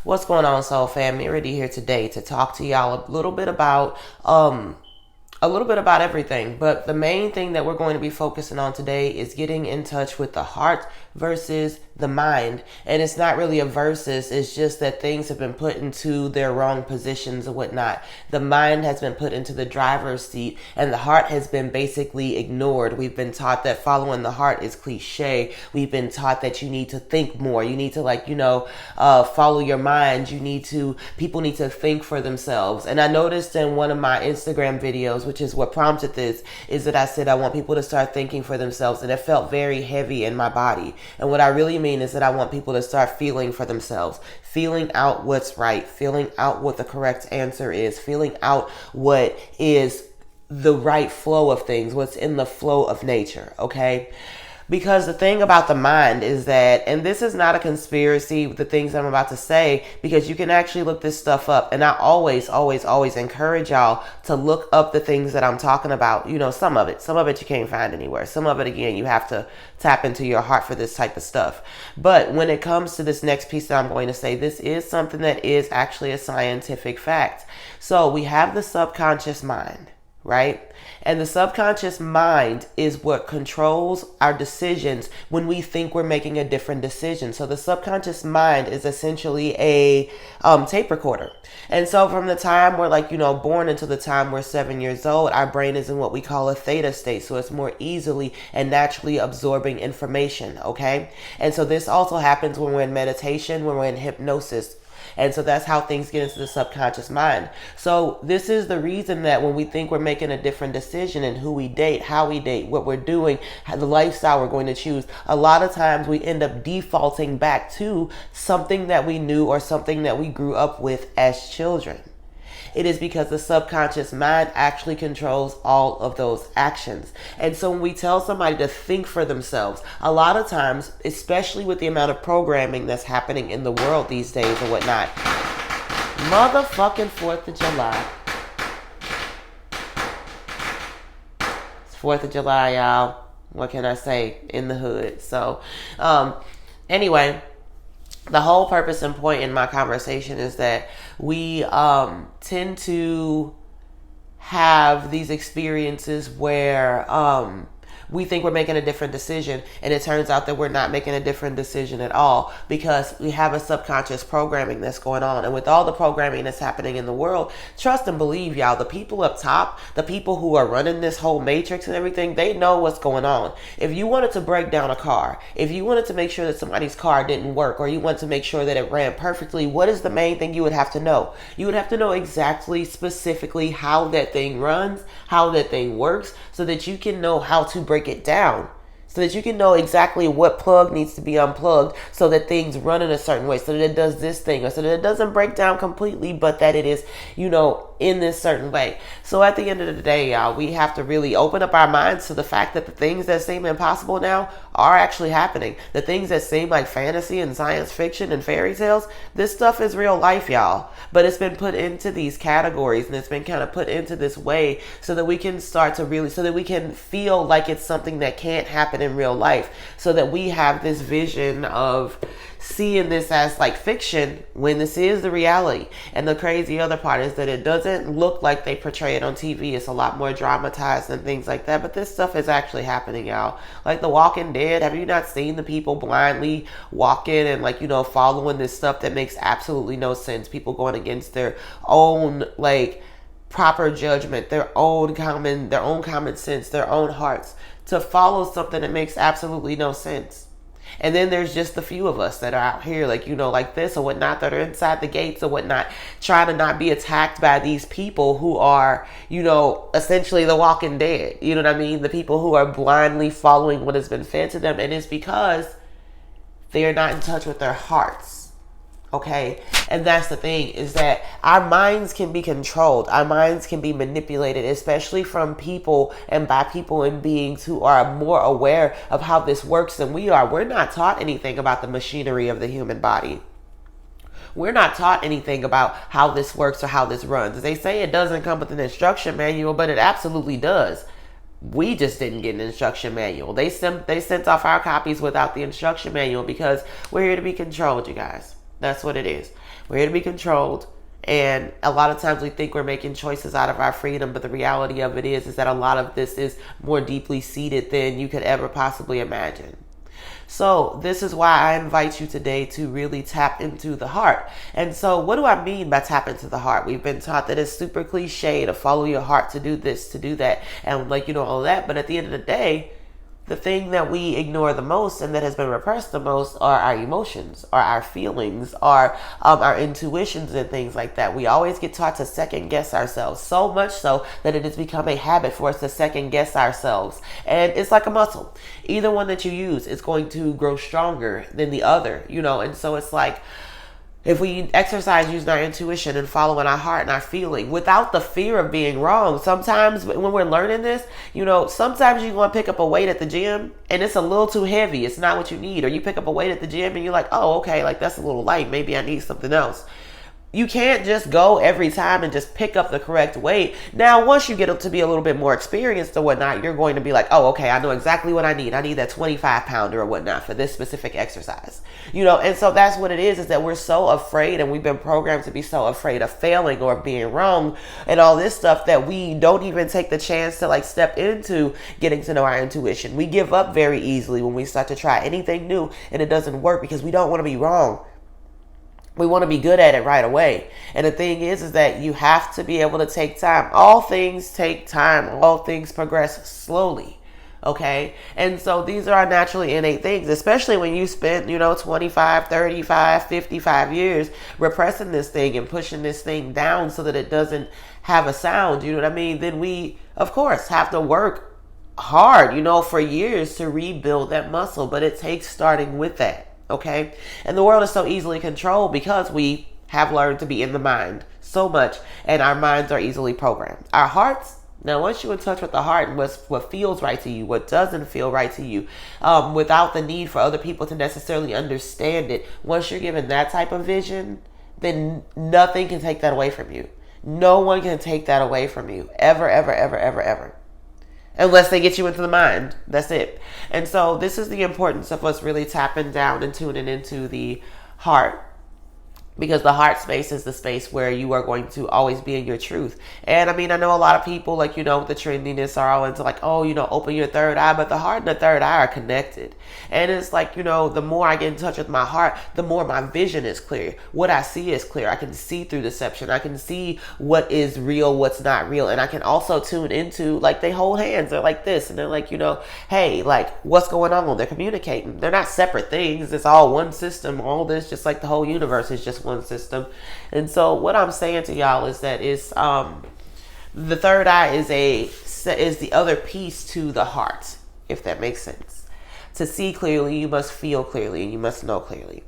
What's going on, Soul Fam? Mary here today to talk to y'all a little bit about everything. But the main thing that we're going to be focusing on today is getting in touch with the heart versus the mind. And it's not really a versus, it's just that things have been put into their wrong positions and whatnot. The mind has been put into the driver's seat and the heart has been basically ignored. We've been taught that following the heart is cliche. We've been taught that you need to think more. You need to follow your mind. People need to think for themselves. And I noticed in one of my Instagram videos, which is what prompted this, is that I said I want people to start thinking for themselves, and it felt very heavy in my body. And what I really mean is that I want people to start feeling for themselves, feeling out what's right, feeling out what the correct answer is, feeling out what is the right flow of things, what's in the flow of nature, okay? Because the thing about the mind is that, and this is not a conspiracy, the things I'm about to say, because you can actually look this stuff up. And I always encourage y'all to look up the things that I'm talking about. You know, some of it you can't find anywhere. Some of it, again, you have to tap into your heart for this type of stuff. But when it comes to this next piece that I'm going to say, this is something that is actually a scientific fact. So we have the subconscious mind, right? And the subconscious mind is what controls our decisions when we think we're making a different decision. So the subconscious mind is essentially a tape recorder. And so from the time we're born until the time we're 7 years old, our brain is in what we call a theta state. So it's more easily and naturally absorbing information, okay? And so this also happens when we're in meditation, when we're in hypnosis. And so that's how things get into the subconscious mind. So this is the reason that when we think we're making a different decision in who we date, how we date, what we're doing, the lifestyle we're going to choose, a lot of times we end up defaulting back to something that we knew or something that we grew up with as children. It is because the subconscious mind actually controls all of those actions. And so when we tell somebody to think for themselves, a lot of times, especially with the amount of programming that's happening in the world these days and whatnot, motherfucking 4th of July. It's 4th of July, y'all. What can I say? In the hood. So, anyway, the whole purpose and point in my conversation is that we tend to have these experiences where we think we're making a different decision, and it turns out that we're not making a different decision at all because we have a subconscious programming that's going on. And with all the programming that's happening in the world, trust and believe, y'all, the people up top, the people who are running this whole matrix and everything, they know what's going on. If you wanted to break down a car, if you wanted to make sure that somebody's car didn't work, or you wanted to make sure that it ran perfectly, what is the main thing you would have to know? You would have to know exactly, specifically how that thing runs, how that thing works, so that you can know how to break it down, so that you can know exactly what plug needs to be unplugged so that things run in a certain way, so that it does this thing, or so that it doesn't break down completely, but that it is, in this certain way. So at the end of the day, y'all, we have to really open up our minds to the fact that the things that seem impossible now are actually happening. The things that seem like fantasy and science fiction and fairy tales, this stuff is real life, y'all. But it's been put into these categories, and it's been kind of put into this way so that we can so that we can feel like it's something that can't happen in real life, so that we have this vision of seeing this as like fiction when this is the reality. And the crazy other part is that it doesn't look like they portray it on TV. It's a lot more dramatized and things like that, but this stuff is actually happening, y'all. Like The Walking Dead, have you not seen the people blindly walking and following this stuff that makes absolutely no sense? People going against their own proper judgment, their own common sense, their own hearts, to follow something that makes absolutely no sense. And then there's just a few of us that are out here like this or whatnot, that are inside the gates or whatnot, trying to not be attacked by these people who are, essentially the Walking Dead. You know what I mean? The people who are blindly following what has been fed to them. And it's because they are not in touch with their hearts. Okay, and that's the thing, is that our minds can be controlled, our minds can be manipulated, especially from people and by people and beings who are more aware of how this works than we are. We're not taught anything about the machinery of the human body. We're not taught anything about how this works or how this runs. They say it doesn't come with an instruction manual, but it absolutely does. We just didn't get an instruction manual. They sent off our copies without the instruction manual because we're here to be controlled, you guys. That's what it is. We're here to be controlled. And a lot of times we think we're making choices out of our freedom, but the reality of it is that a lot of this is more deeply seated than you could ever possibly imagine. So this is why I invite you today to really tap into the heart. And so what do I mean by tap into the heart? We've been taught that it's super cliche to follow your heart, to do this, to do that, and all that. But at the end of the day, the thing that we ignore the most and that has been repressed the most are our emotions, are our feelings, are our intuitions and things like that. We always get taught to second guess ourselves, so much so that it has become a habit for us to second guess ourselves. And it's like a muscle. Either one that you use is going to grow stronger than the other, and so it's like, if we exercise using our intuition and following our heart and our feeling without the fear of being wrong. Sometimes when we're learning this, sometimes you want to pick up a weight at the gym and it's a little too heavy. It's not what you need. Or you pick up a weight at the gym and you're like, oh, okay, like that's a little light. Maybe I need something else. You can't just go every time and just pick up the correct weight. Now, once you get up to be a little bit more experienced or whatnot, you're going to be like, oh, okay, I know exactly what I need. I need that 25 pounder or whatnot for this specific exercise. And so that's what it is that we're so afraid, and we've been programmed to be so afraid of failing or being wrong and all this stuff that we don't even take the chance to step into getting to know our intuition. We give up very easily when we start to try anything new and it doesn't work because we don't want to be wrong. We want to be good at it right away. And the thing is that you have to be able to take time. All things take time. All things progress slowly. Okay? And so these are our naturally innate things, especially when you spent, 25, 35, 55 years repressing this thing and pushing this thing down so that it doesn't have a sound. You know what I mean? Then we, of course, have to work hard, for years to rebuild that muscle. But it takes starting with that. Okay? And the world is so easily controlled because we have learned to be in the mind so much, and our minds are easily programmed. Our hearts, now once you're in touch with the heart and what feels right to you, what doesn't feel right to you, without the need for other people to necessarily understand it, once you're given that type of vision, then nothing can take that away from you. No one can take that away from you. Ever, ever, ever, ever, ever. Unless they get you into the mind. That's it. And so this is the importance of us really tapping down and tuning into the heart. Because the heart space is the space where you are going to always be in your truth. And I mean, I know a lot of people, the trendiness are all into open your third eye. But the heart and the third eye are connected. And it's the more I get in touch with my heart, the more my vision is clear. What I see is clear. I can see through deception. I can see what is real, what's not real. And I can also tune into, they hold hands. They're like this. And they're hey, what's going on? They're communicating. They're not separate things. It's all one system. All this, just like the whole universe is just one system. And so what I'm saying to y'all is that the third eye is the other piece to the heart, if that makes sense. To see clearly, you must feel clearly, and you must know clearly.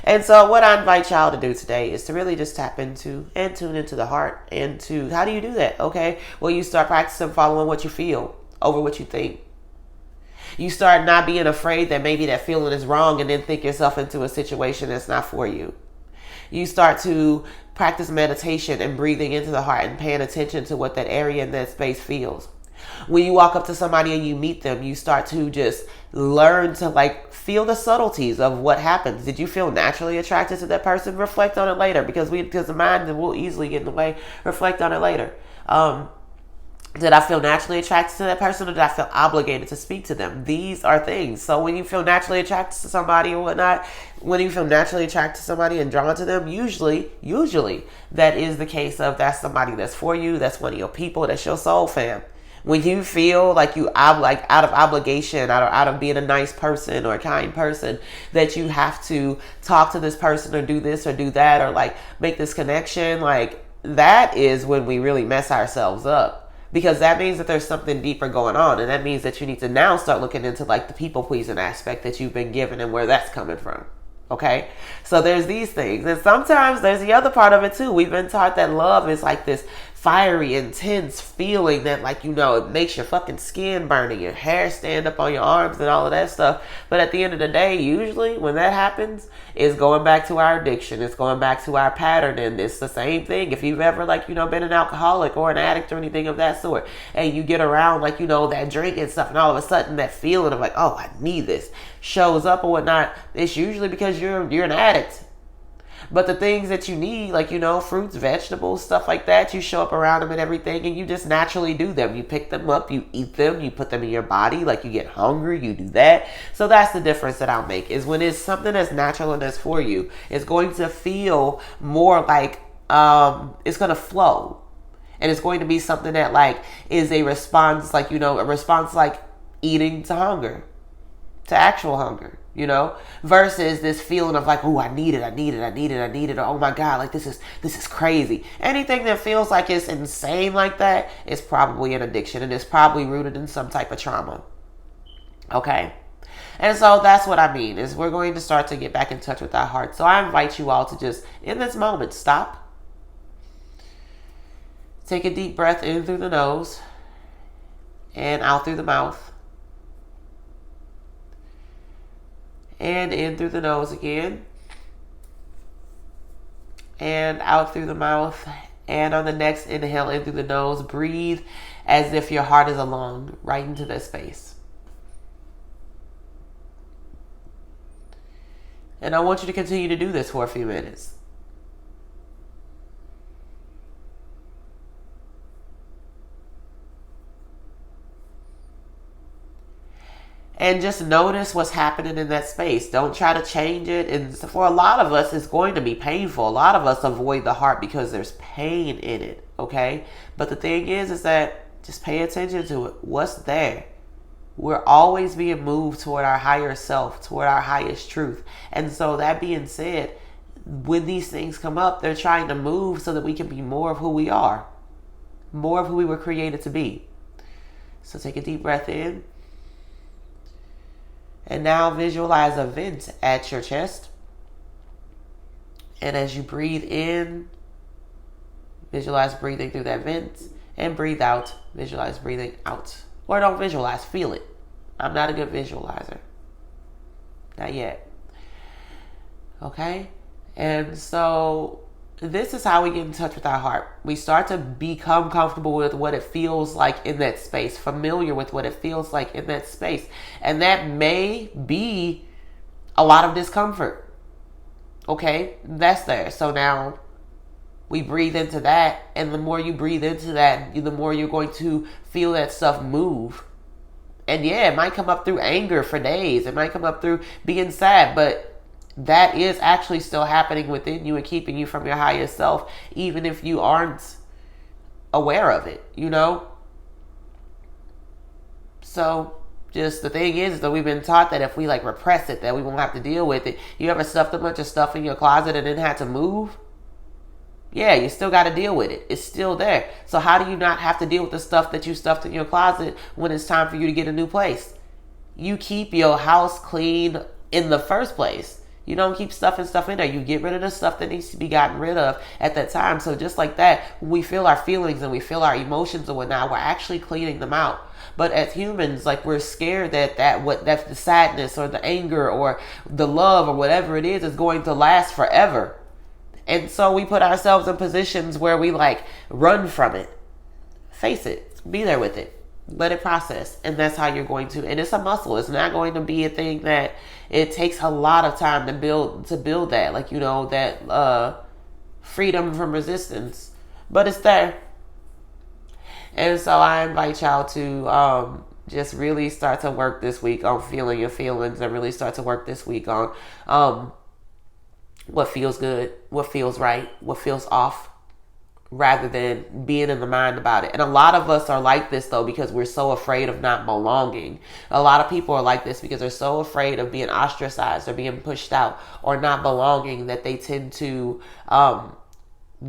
And so what I invite y'all to do today is to really just tap into and tune into the heart. And how do you do that? Okay, well, you start practicing following what you feel over what you think. You start not being afraid that maybe that feeling is wrong and then think yourself into a situation that's not for you. You start to practice meditation and breathing into the heart and paying attention to what that area in that space feels. When you walk up to somebody and you meet them, you start to just learn to feel the subtleties of what happens. Did you feel naturally attracted to that person? Reflect on it later, because the mind will easily get in the way. Reflect on it later. Did I feel naturally attracted to that person, or did I feel obligated to speak to them? These are things. So when you feel naturally attracted to somebody or whatnot, when you feel naturally attracted to somebody and drawn to them, usually that is the case of that's somebody that's for you. That's one of your people. That's your soul fam. When you feel like you out of obligation, out of being a nice person or a kind person, that you have to talk to this person or do this or do that or make this connection, that is when we really mess ourselves up. Because that means that there's something deeper going on. And that means that you need to now start looking into the people pleasing aspect that you've been given and where that's coming from. Okay? So there's these things. And sometimes there's the other part of it too. We've been taught that love is this fiery, intense feeling that it makes your fucking skin burn and your hair stand up on your arms and all of that stuff. But at the end of the day, usually when that happens, it's going back to our addiction. It's going back to our pattern. And it's the same thing. If you've ever been an alcoholic or an addict or anything of that sort, and you get around that drink and stuff, and all of a sudden that feeling of oh, I need this shows up or whatnot, it's usually because you're an addict. But the things that you need, like, fruits, vegetables, stuff like that, you show up around them and everything, and you just naturally do them. You pick them up, you eat them, you put them in your body. Like, you get hungry, you do that. So that's the difference that I'll make, is when it's something that's natural and that's for you, it's going to feel more like it's going to flow. And it's going to be something that, like, is a response, like, a response like eating to hunger, to actual hunger, versus this feeling of like, oh, I need it, or oh my God, like this is crazy. Anything that feels like it's insane like that is probably an addiction, and it's probably rooted in some type of trauma. Okay? And so that's what I mean, is we're going to start to get back in touch with our heart. So I invite you all to just, in this moment, stop. Take a deep breath in through the nose and out through the mouth. And in through the nose again. And out through the mouth. And on the next inhale in through the nose, breathe as if your heart is a lung right into that space. And I want you to continue to do this for a few minutes. And just notice what's happening in that space. Don't try to change it. And for a lot of us, it's going to be painful. A lot of us avoid the heart because there's pain in it, okay? But the thing is that just pay attention to it. What's there? We're always being moved toward our higher self, toward our highest truth. And so that being said, when these things come up, they're trying to move so that we can be more of who we are, more of who we were created to be. So take a deep breath in. And now visualize a vent at your chest. And as you breathe in, visualize breathing through that vent. And breathe out, visualize breathing out. Or don't visualize, feel it. I'm not a good visualizer. Not yet. Okay? And so this is how we get in touch with our heart. We start to become comfortable with what it feels like in that space, familiar with what it feels like in that space. And that may be a lot of discomfort. Okay? That's there. So now we breathe into that, and the more you breathe into that, the more you're going to feel that stuff move. And yeah, it might come up through anger for days. It might come up through being sad, but that is actually still happening within you and keeping you from your highest self, even if you aren't aware of it, So just the thing is that we've been taught that if we repress it, that we won't have to deal with it. You ever stuffed a bunch of stuff in your closet and then had to move? Yeah, you still got to deal with it. It's still there. So how do you not have to deal with the stuff that you stuffed in your closet when it's time for you to get a new place? You keep your house clean in the first place. You don't keep stuffing stuff in there. You get rid of the stuff that needs to be gotten rid of at that time. So just like that, when we feel our feelings and we feel our emotions and whatnot, we're actually cleaning them out. But as humans, we're scared that that's the sadness or the anger or the love or whatever it is going to last forever. And so we put ourselves in positions where we run from it. Face it. Be there with it. Let it process. And that's how you're going to. And it's a muscle. It's not going to be a thing that it takes a lot of time to build that. That freedom from resistance. But it's there. And so I invite y'all to just really start to work this week on feeling your feelings, and really start to work this week on what feels good, what feels right, what feels off, rather than being in the mind about it. And a lot of us are like this, though, because we're so afraid of not belonging. A lot of people are like this because they're so afraid of being ostracized or being pushed out or not belonging, that they tend to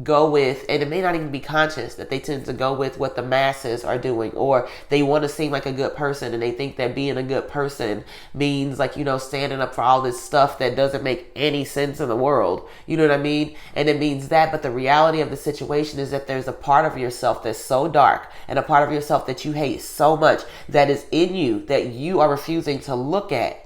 go with, and it may not even be conscious, that they tend to go with what the masses are doing, or they want to seem like a good person, and they think that being a good person means standing up for all this stuff that doesn't make any sense in the world. You know what I mean? And it means that, but the reality of the situation is that there's a part of yourself that's so dark, and a part of yourself that you hate so much, that is in you, that you are refusing to look at.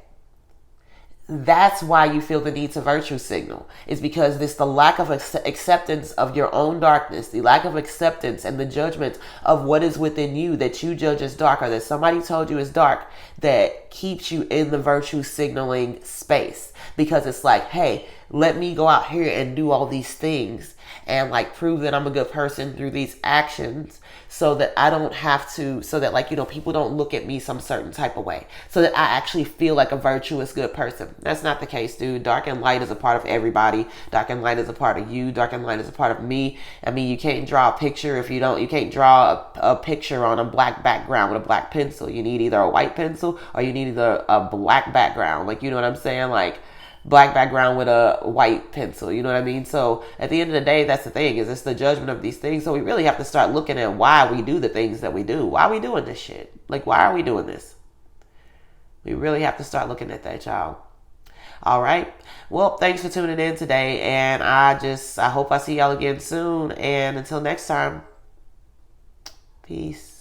That's why you feel the need to virtue signal. Is because it's the lack of acceptance of your own darkness, the lack of acceptance and the judgment of what is within you that you judge as dark, or that somebody told you is dark, that keeps you in the virtue signaling space. Because it's hey, let me go out here and do all these things and like prove that I'm a good person through these actions, so that I don't have to, so that like, people don't look at me some certain type of way, so that I actually feel like a virtuous, good person. That's not the case, dude. Dark and light is a part of everybody. Dark and light is a part of you. Dark and light is a part of me. I mean, you can't draw a picture if you can't draw a picture on a black background with a black pencil. You need either a white pencil or you need either a black background. Like, you know what I'm saying? Like, black background with a white pencil, you know what I mean? So at the end of the day, that's the thing, is it's the judgment of these things. So we really have to start looking at why we do the things that we do. Why are we doing this shit? Like, why are we doing this? We really have to start looking at that, y'all. All right. Well, thanks for tuning in today, and I hope I see y'all again soon. And until next time, peace.